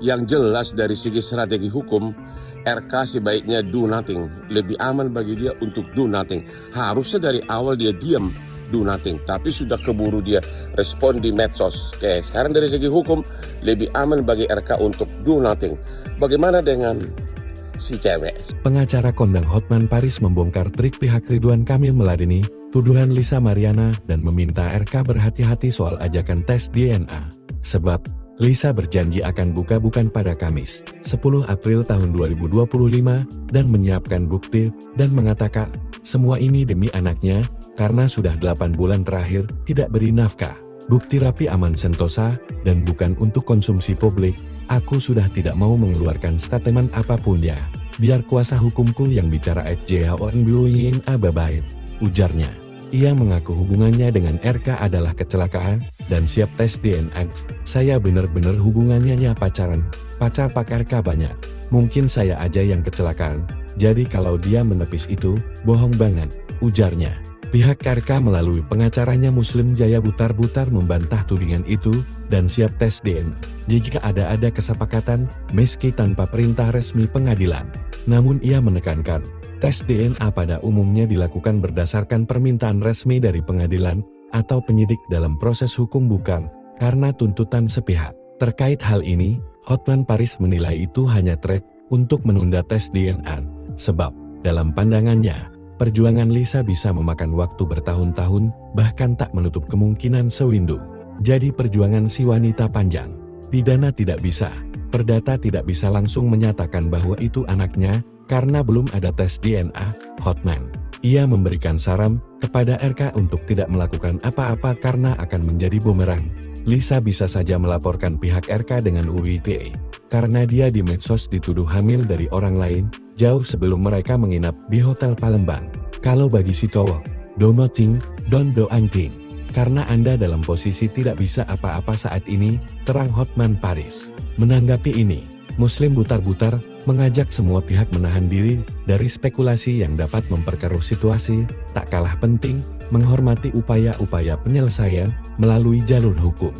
Yang jelas dari segi strategi hukum, RK sebaiknya do nothing. Lebih aman bagi dia untuk do nothing. Harusnya dari awal dia diam, do nothing. Tapi sudah keburu dia respon di medsos. Oke, sekarang dari segi hukum, lebih aman bagi RK untuk do nothing. Bagaimana dengan si cewek? Pengacara kondang Hotman Paris membongkar trik pihak Ridwan Kamil meladeni tuduhan Lisa Mariana dan meminta RK berhati-hati soal ajakan tes DNA. Sebab, Lisa berjanji akan buka-bukan pada Kamis, 10 April tahun 2025 dan menyiapkan bukti dan mengatakan, semua ini demi anaknya, karena sudah 8 bulan terakhir tidak beri nafkah. Bukti rapi aman sentosa, dan bukan untuk konsumsi publik, aku sudah tidak mau mengeluarkan statement apapun ya. Biar kuasa hukumku yang bicara @JHONBUYIN Ababaid, ujarnya. Ia mengaku hubungannya dengan RK adalah kecelakaan, dan siap tes DNA. Saya bener-bener hubungannya ya pacaran, pacar Pak RK banyak. Mungkin saya aja yang kecelakaan, jadi kalau dia menepis itu, bohong banget, ujarnya. Pihak RK melalui pengacaranya Muslim Jaya Butar-Butar membantah tudingan itu, dan siap tes DNA jika ada kesepakatan, meski tanpa perintah resmi pengadilan. Namun ia menekankan, tes DNA pada umumnya dilakukan berdasarkan permintaan resmi dari pengadilan, atau penyidik dalam proses hukum bukan, karena tuntutan sepihak. Terkait hal ini, Hotman Paris menilai itu hanya trik, untuk menunda tes DNA. Sebab, dalam pandangannya, perjuangan Lisa bisa memakan waktu bertahun-tahun, bahkan tak menutup kemungkinan sewindu. Jadi perjuangan si wanita panjang. Pidana tidak bisa, perdata tidak bisa langsung menyatakan bahwa itu anaknya, karena belum ada tes DNA, Hotman. Ia memberikan saran kepada RK untuk tidak melakukan apa-apa karena akan menjadi bumerang. Lisa bisa saja melaporkan pihak RK dengan UU ITE, karena dia di medsos dituduh hamil dari orang lain, jauh sebelum mereka menginap di Hotel Palembang. Kalau bagi si cowok, do nothing, don't do anything. Karena Anda dalam posisi tidak bisa apa-apa saat ini, terang Hotman Paris. Menanggapi ini, Muslim Butar-Butar mengajak semua pihak menahan diri dari spekulasi yang dapat memperkeruh situasi, tak kalah penting, menghormati upaya-upaya penyelesaian melalui jalur hukum.